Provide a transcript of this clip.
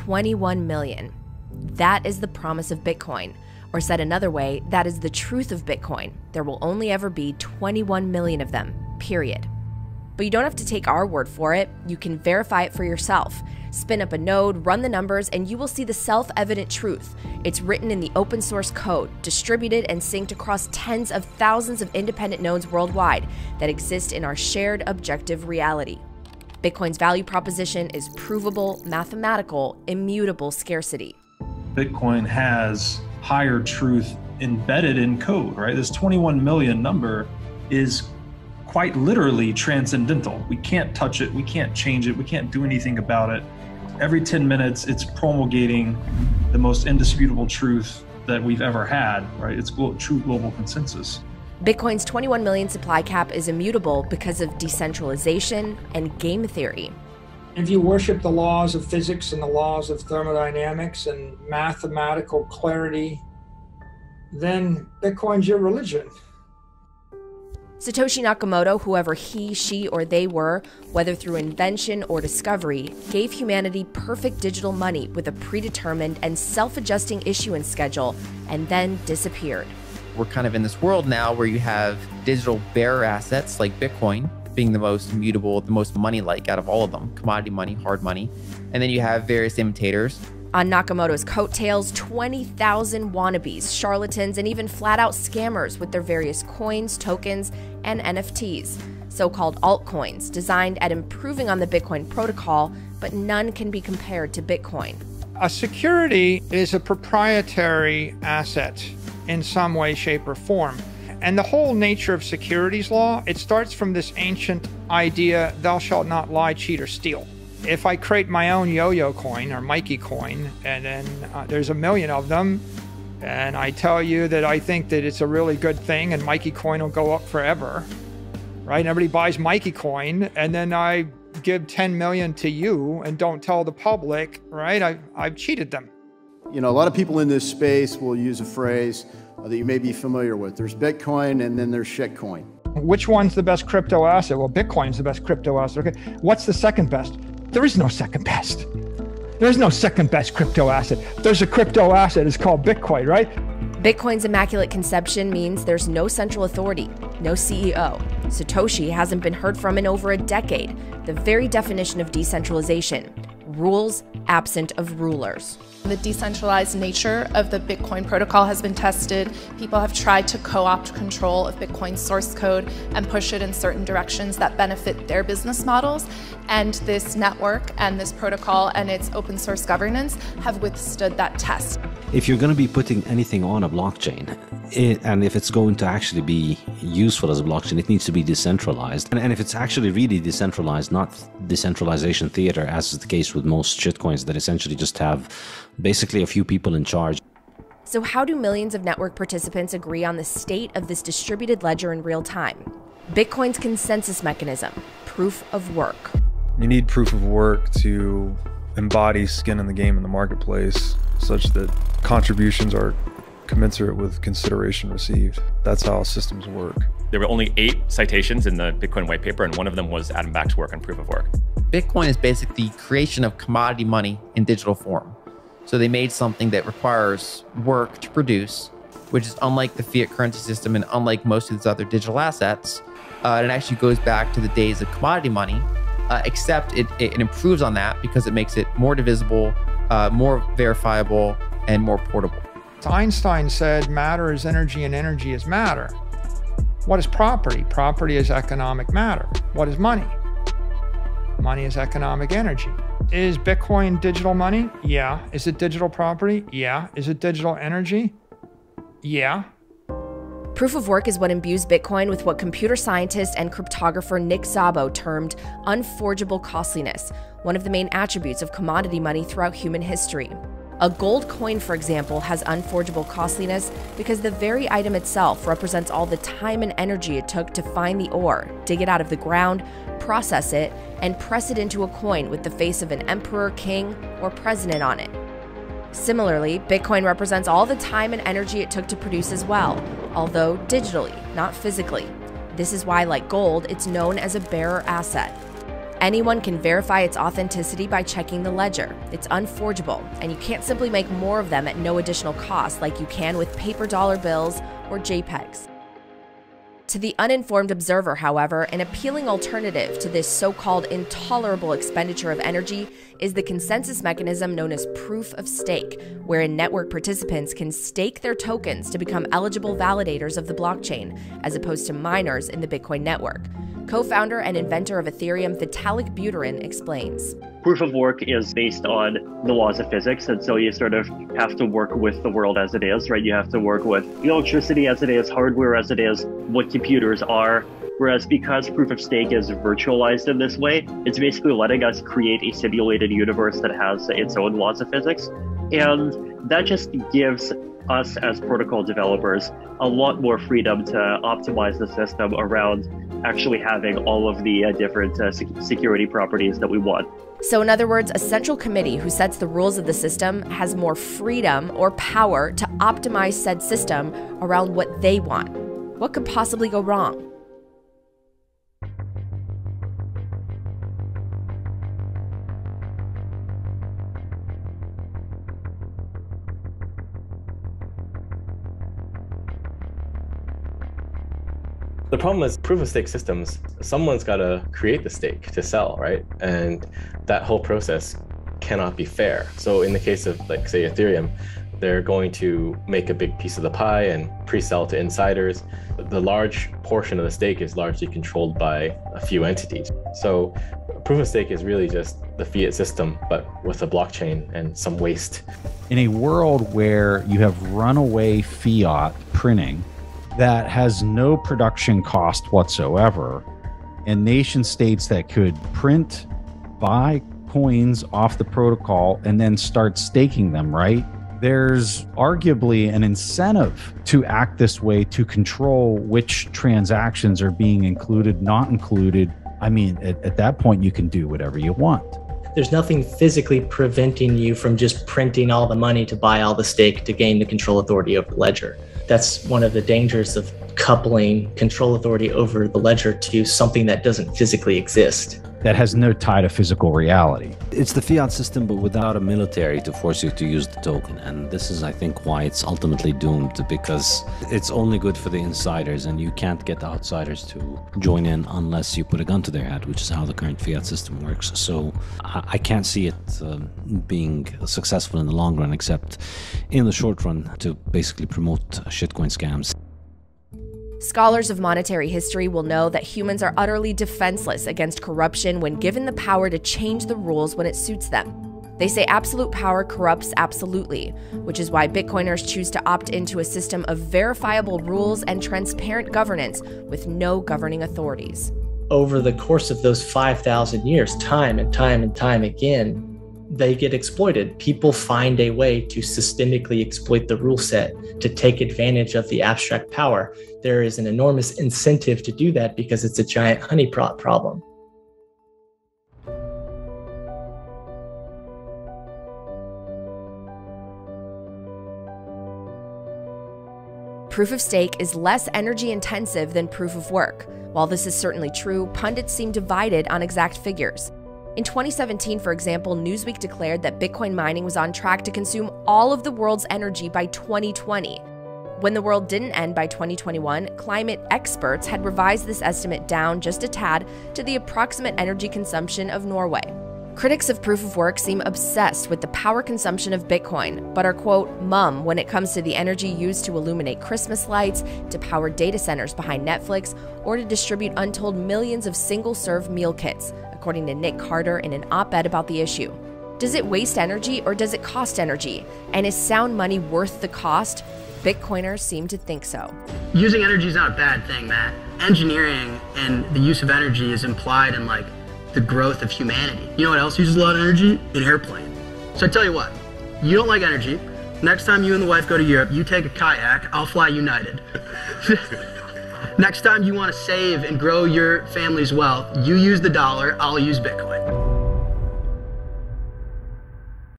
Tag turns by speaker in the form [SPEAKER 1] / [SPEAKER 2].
[SPEAKER 1] 21 million. That is the promise of Bitcoin. Or said another way, that is the truth of Bitcoin. There will only ever be 21 million of them, period. But you don't have to take our word for it. You can verify it for yourself. Spin up a node, run the numbers, and you will see the self-evident truth. It's written in the open source code, distributed and synced across tens of thousands of independent nodes worldwide that exist in our shared objective reality. Bitcoin's value proposition is provable, mathematical, immutable scarcity.
[SPEAKER 2] Bitcoin has higher truth embedded in code, right? This 21 million number is quite literally transcendental. We can't touch it, we can't change it, we can't do anything about it. Every 10 minutes, it's promulgating the most indisputable truth that we've ever had, right? It's true global consensus.
[SPEAKER 1] Bitcoin's 21 million supply cap is immutable because of decentralization and game theory.
[SPEAKER 3] If you worship the laws of physics and the laws of thermodynamics and mathematical clarity, then Bitcoin's your religion.
[SPEAKER 1] Satoshi Nakamoto, whoever he, she, or they were, whether through invention or discovery, gave humanity perfect digital money with a predetermined and self-adjusting issuance schedule, and then disappeared.
[SPEAKER 4] We're kind of in this world now where you have digital bearer assets like Bitcoin being the most immutable, the most money-like out of all of them, commodity money, hard money. And then you have various imitators.
[SPEAKER 1] On Nakamoto's coattails, 20,000 wannabes, charlatans, and even flat-out scammers with their various coins, tokens, and NFTs, so-called altcoins, designed at improving on the Bitcoin protocol, but none can be compared to Bitcoin.
[SPEAKER 3] A security is a proprietary asset in some way, shape, or form. And the whole nature of securities law, it starts from this ancient idea, thou shalt not lie, cheat, or steal. If I create my own yo-yo coin or Mikey coin, and then there's a million of them, and I tell you that I think that it's a really good thing and Mikey coin will go up forever, right? And everybody buys Mikey coin, and then I give 10 million to you and don't tell the public, right? I've cheated them.
[SPEAKER 5] You know, a lot of people in this space will use a phrase that you may be familiar with. There's Bitcoin and then there's shitcoin.
[SPEAKER 3] Which one's the best crypto asset? Well, Bitcoin's the best crypto asset. Okay, what's the second best? There is no second best. There's no second best crypto asset. There's a crypto asset, it's called Bitcoin, right?
[SPEAKER 1] Bitcoin's immaculate conception means there's no central authority, no CEO. Satoshi hasn't been heard from in over a decade, the very definition of decentralization. Rules absent of rulers.
[SPEAKER 6] The decentralized nature of the Bitcoin protocol has been tested. People have tried to co-opt control of Bitcoin source code and push it in certain directions that benefit their business models. And this network and this protocol and its open source governance have withstood that test.
[SPEAKER 7] If you're going to be putting anything on a blockchain, and if it's going to actually be useful as a blockchain, it needs to be decentralized. And if it's actually really decentralized, not decentralization theater, as is the case with most shitcoins that essentially just have basically a few people in charge.
[SPEAKER 1] So how do millions of network participants agree on the state of this distributed ledger in real time? Bitcoin's consensus mechanism, proof of work.
[SPEAKER 2] You need proof of work to embody skin in the game in the marketplace such that contributions are commensurate with consideration received. That's how systems work.
[SPEAKER 8] There were only 8 citations in the Bitcoin white paper, and one of them was Adam Back's work on proof of work.
[SPEAKER 4] Bitcoin is basically the creation of commodity money in digital form. So they made something that requires work to produce, which is unlike the fiat currency system and unlike most of these other digital assets. It actually goes back to the days of commodity money, except it improves on that because it makes it more divisible, more verifiable, and more portable.
[SPEAKER 3] Einstein said matter is energy and energy is matter. What is property? Property is economic matter. What is money? Money is economic energy. Is Bitcoin digital money? Yeah. Is it digital property? Yeah. Is it digital energy? Yeah.
[SPEAKER 1] Proof of work is what imbues Bitcoin with what computer scientist and cryptographer Nick Szabo termed unforgeable costliness, one of the main attributes of commodity money throughout human history. A gold coin, for example, has unforgeable costliness because the very item itself represents all the time and energy it took to find the ore, dig it out of the ground, process it, and press it into a coin with the face of an emperor, king, or president on it. Similarly, Bitcoin represents all the time and energy it took to produce as well, although digitally, not physically. This is why, like gold, it's known as a bearer asset. Anyone can verify its authenticity by checking the ledger. It's unforgeable, and you can't simply make more of them at no additional cost like you can with paper dollar bills or JPEGs. To the uninformed observer, however, an appealing alternative to this so-called intolerable expenditure of energy is the consensus mechanism known as proof of stake, wherein network participants can stake their tokens to become eligible validators of the blockchain, as opposed to miners in the Bitcoin network. Co-founder and inventor of Ethereum, Vitalik Buterin, explains.
[SPEAKER 9] Proof of work is based on the laws of physics, and so you sort of have to work with the world as it is, right? You have to work with electricity as it is, hardware as it is, what computers are. Whereas because proof of stake is virtualized in this way, it's basically letting us create a simulated universe that has its own laws of physics. And that just gives us as protocol developers a lot more freedom to optimize the system around actually having all of the different security properties that we want.
[SPEAKER 1] So in other words, a central committee who sets the rules of the system has more freedom or power to optimize said system around what they want. What could possibly go wrong?
[SPEAKER 10] The problem is proof of stake systems, someone's got to create the stake to sell, right? And that whole process cannot be fair. So in the case of, like, say, Ethereum, they're going to make a big piece of the pie and pre-sell to insiders. The large portion of the stake is largely controlled by a few entities. So proof of stake is really just the fiat system, but with a blockchain and some waste.
[SPEAKER 11] In a world where you have runaway fiat printing that has no production cost whatsoever, and nation states that could print, buy coins off the protocol and then start staking them, right? There's arguably an incentive to act this way to control which transactions are being included, not included. I mean, at that point, you can do whatever you want.
[SPEAKER 12] There's nothing physically preventing you from just printing all the money to buy all the stake to gain the control authority over the ledger. That's one of the dangers of coupling control authority over the ledger to something that doesn't physically exist.
[SPEAKER 11] That has no tie to physical reality.
[SPEAKER 7] It's the fiat system, but without a military to force you to use the token. And this is, I think, why it's ultimately doomed, because it's only good for the insiders, and you can't get the outsiders to join in unless you put a gun to their head, which is how the current fiat system works. So I can't see it being successful in the long run, except in the short run to basically promote shitcoin scams.
[SPEAKER 1] Scholars of monetary history will know that humans are utterly defenseless against corruption when given the power to change the rules when it suits them. They say absolute power corrupts absolutely, which is why Bitcoiners choose to opt into a system of verifiable rules and transparent governance with no governing authorities.
[SPEAKER 12] Over the course of those 5,000 years, time and time and time again, they get exploited. People find a way to systemically exploit the rule set to take advantage of the abstract power. There is an enormous incentive to do that because it's a giant honeypot problem.
[SPEAKER 1] Proof of stake is less energy intensive than proof of work. While this is certainly true, pundits seem divided on exact figures. In 2017, for example, Newsweek declared that Bitcoin mining was on track to consume all of the world's energy by 2020. When the world didn't end by 2021, climate experts had revised this estimate down just a tad to the approximate energy consumption of Norway. Critics of proof of work seem obsessed with the power consumption of Bitcoin, but are, quote, mum when it comes to the energy used to illuminate Christmas lights, to power data centers behind Netflix, or to distribute untold millions of single-serve meal kits, according to Nick Carter in an op-ed about the issue. Does it waste energy or does it cost energy? And is sound money worth the cost? Bitcoiners seem to think so.
[SPEAKER 13] Using energy is not a bad thing, Matt. Engineering and the use of energy is implied in, like, the growth of humanity. You know what else uses a lot of energy? An airplane. So I tell you what, you don't like energy. Next time you and the wife go to Europe, you take a kayak, I'll fly United. Next time you want to save and grow your family's wealth, you use the dollar, I'll use Bitcoin.